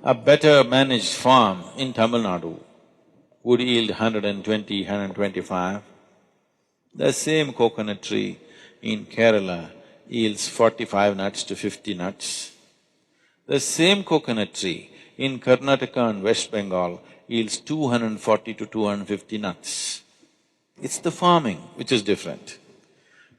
A better managed farm in Tamil Nadu would yield 120, 125. The same coconut tree in Kerala yields 45 nuts to 50 nuts. The same coconut tree in Karnataka and West Bengal yields 240 to 250 nuts. It's the farming which is different.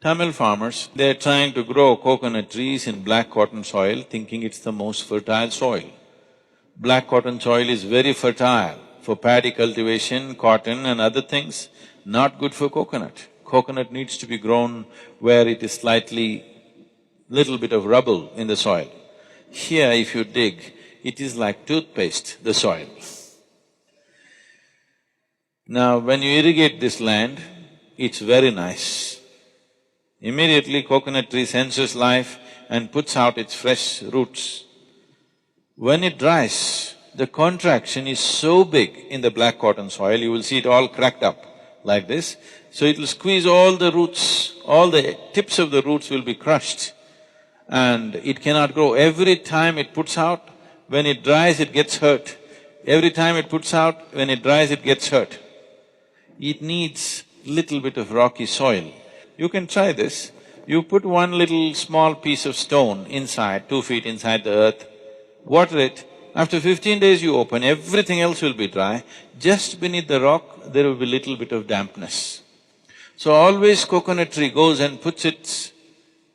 Tamil farmers, they're trying to grow coconut trees in black cotton soil, thinking it's the most fertile soil. Black cotton soil is very fertile for paddy cultivation, cotton and other things, not good for coconut. Coconut needs to be grown where it is slightly, little bit of rubble in the soil. Here if you dig, it is like toothpaste, the soil. Now when you irrigate this land, it's very nice. Immediately coconut tree senses life and puts out its fresh roots. When it dries, the contraction is so big in the black cotton soil, you will see it all cracked up like this. So it will squeeze all the roots, all the tips of the roots will be crushed and it cannot grow. Every time it puts out, when it dries it gets hurt. Every time it puts out, when it dries it gets hurt. It needs little bit of rocky soil. You can try this. You put one little small piece of stone inside, 2 feet inside the earth, water it, after 15 days you open, everything else will be dry. Just beneath the rock, there will be little bit of dampness. So always coconut tree goes and puts its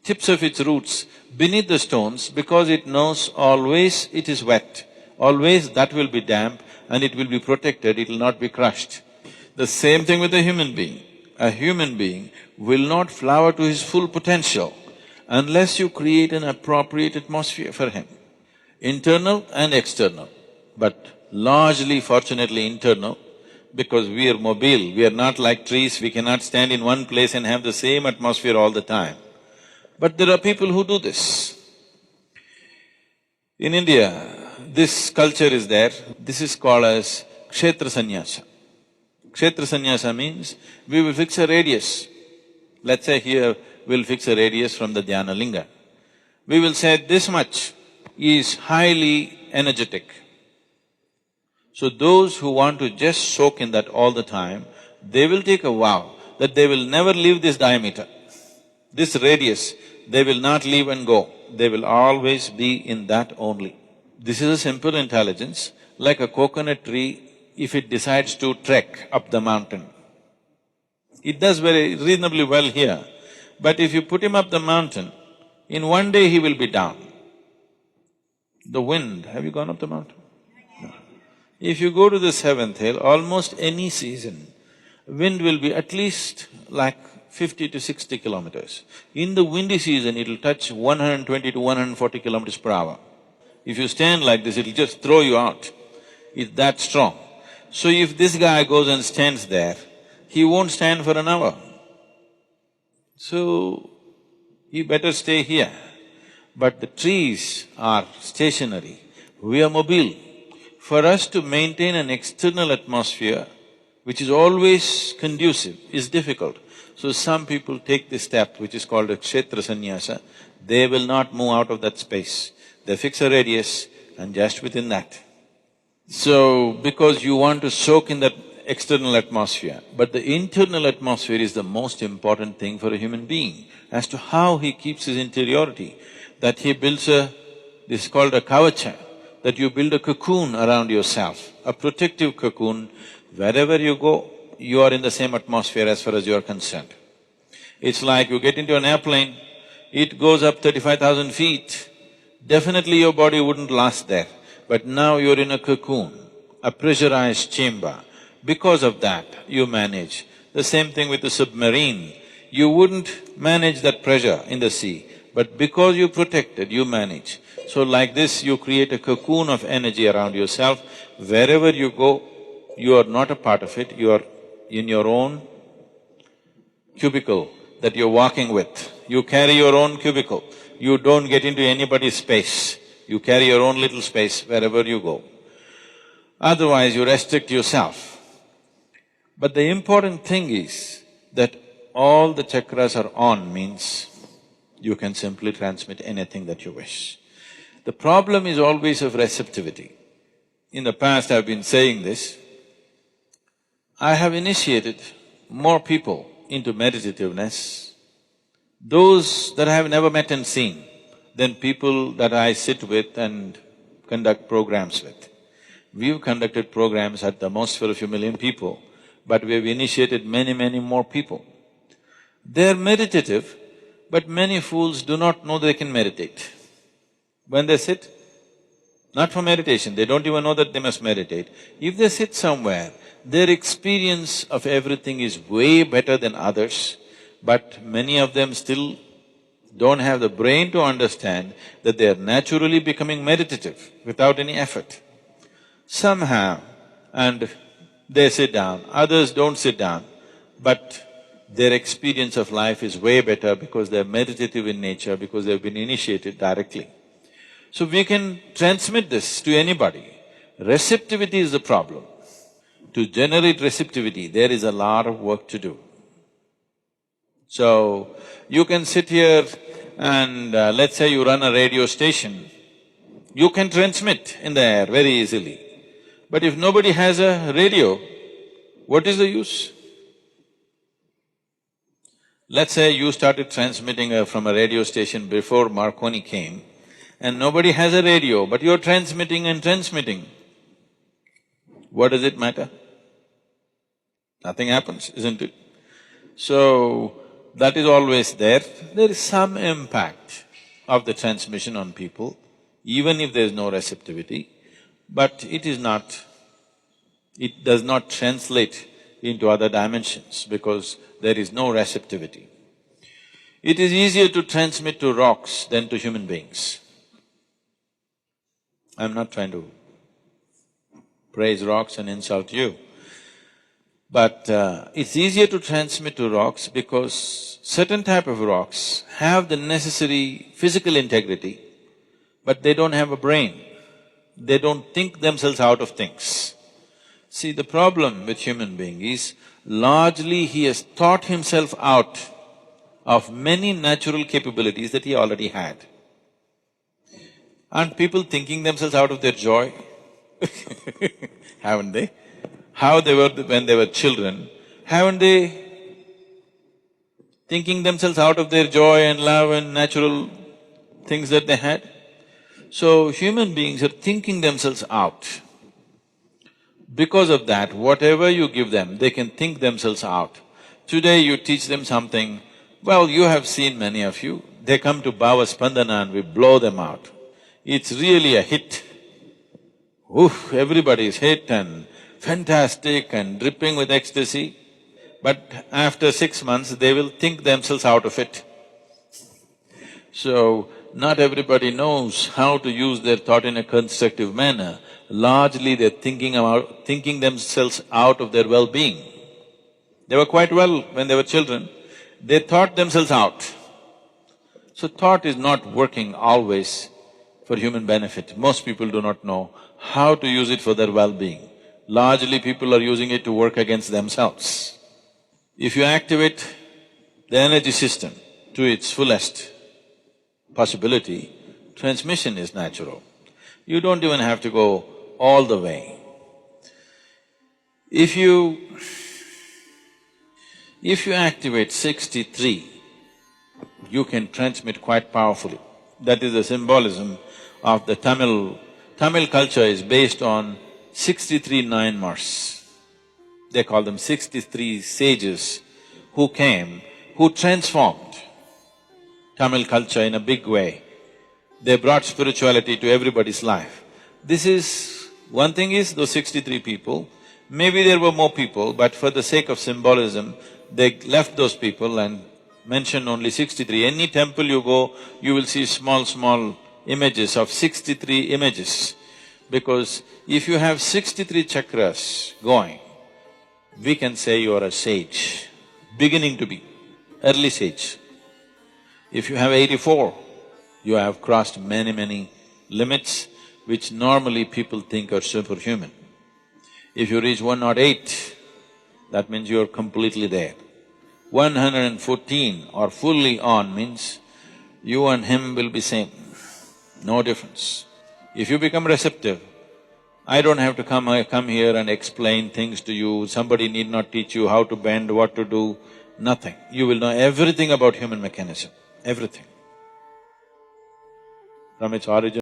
tips of its roots beneath the stones because it knows always it is wet, always that will be damp and it will be protected, it will not be crushed. The same thing with a human being. A human being will not flower to his full potential unless you create an appropriate atmosphere for him. Internal and external, but largely fortunately internal, because we are mobile, we are not like trees, we cannot stand in one place and have the same atmosphere all the time. But there are people who do this. In India, this culture is there, this is called as Kshetra Sannyasa. Kshetra Sannyasa means we will fix a radius. Let's say here we'll fix a radius from the Dhyana Linga. We will say this much is highly energetic. So those who want to just soak in that all the time, they will take a vow that they will never leave this diameter. This radius, they will not leave and go, they will always be in that only. This is a simple intelligence, like a coconut tree, if it decides to trek up the mountain. It does very reasonably well here, but if you put him up the mountain, in one day he will be down. The wind, have you gone up the mountain? No. If you go to the seventh hill, almost any season, wind will be at least like 50 to 60 kilometers. In the windy season, it'll touch 120 to 140 kilometers per hour. If you stand like this, it'll just throw you out. It's that strong. So if this guy goes and stands there, he won't stand for an hour. So, he better stay here. But the trees are stationary, we are mobile. For us to maintain an external atmosphere which is always conducive is difficult. So some people take this step which is called a Kshetra Sannyasa, they will not move out of that space. They fix a radius and just within that. So, because you want to soak in that external atmosphere, but the internal atmosphere is the most important thing for a human being as to how he keeps his interiority. That he builds this is called a kavacha, that you build a cocoon around yourself, a protective cocoon. Wherever you go, you are in the same atmosphere as far as you are concerned. It's like you get into an airplane, it goes up 35,000 feet, definitely your body wouldn't last there. But now you're in a cocoon, a pressurized chamber. Because of that, you manage. The same thing with the submarine. You wouldn't manage that pressure in the sea, but because you're protected, you manage. So like this, you create a cocoon of energy around yourself. Wherever you go, you are not a part of it, you are in your own cubicle that you're walking with. You carry your own cubicle. You don't get into anybody's space. You carry your own little space wherever you go. Otherwise, you restrict yourself. But the important thing is that all the chakras are on means you can simply transmit anything that you wish. The problem is always of receptivity. in the past I've been saying this, I have initiated more people into meditativeness, those that I have never met and seen, than people that I sit with and conduct programs with. We've conducted programs at the most for a few million people, but we've initiated many more people. They're meditative, but many fools do not know they can meditate. When they sit, not for meditation, they don't even know that they must meditate. If they sit somewhere, their experience of everything is way better than others, but many of them still don't have the brain to understand that they are naturally becoming meditative without any effort. Some have, and they sit down, others don't sit down, but their experience of life is way better because they're meditative in nature, because they've been initiated directly. So we can transmit this to anybody. Receptivity is the problem. To generate receptivity, there is a lot of work to do. So, you can sit here and let's say you run a radio station, you can transmit in the air very easily. But if nobody has a radio, what is the use? Let's say you started transmitting from a radio station before Marconi came, and nobody has a radio, but you're transmitting and transmitting. What does it matter? Nothing happens, isn't it? So, that is always there. There is some impact of the transmission on people, even if there is no receptivity, but it does not translate into other dimensions because there is no receptivity. It is easier to transmit to rocks than to human beings. I'm not trying to praise rocks and insult you, but it's easier to transmit to rocks because certain type of rocks have the necessary physical integrity, but they don't have a brain. They don't think themselves out of things. See, the problem with human being is largely he has thought himself out of many natural capabilities that he already had. Aren't people thinking themselves out of their joy? Haven't they? How they were when they were children, haven't they thinking themselves out of their joy and love and natural things that they had? So, human beings are thinking themselves out. Because of that, whatever you give them, they can think themselves out. Today you teach them something, well, you have seen many of you, they come to Bhava Spandana and we blow them out. It's really a hit. Oof, everybody is hit and fantastic and dripping with ecstasy. But after 6 months, they will think themselves out of it. So, not everybody knows how to use their thought in a constructive manner. Largely they're thinking themselves out of their well-being. They were quite well when they were children, they thought themselves out. So thought is not working always for human benefit. Most people do not know how to use it for their well-being. Largely people are using it to work against themselves. If you activate the energy system to its fullest possibility, transmission is natural. You don't even have to go all the way. If you activate 63, you can transmit quite powerfully. That is the symbolism of the Tamil. Tamil culture is based on 63 Nayanmars. They call them 63 sages who came, who transformed Tamil culture in a big way. They brought spirituality to everybody's life. This is… one thing is those 63 people, maybe there were more people, but for the sake of symbolism, they left those people and mentioned only 63. Any temple you go, you will see small images of 63 images. Because if you have 63 chakras going, we can say you are a sage, beginning to be, early sage. If you have 84, you have crossed many limits which normally people think are superhuman. If you reach 108, that means you are completely there. 114 or fully on means you and him will be same, no difference. If you become receptive, I don't have to come here and explain things to you, somebody need not teach you how to bend, what to do, nothing. You will know everything about human mechanism, everything. From its origin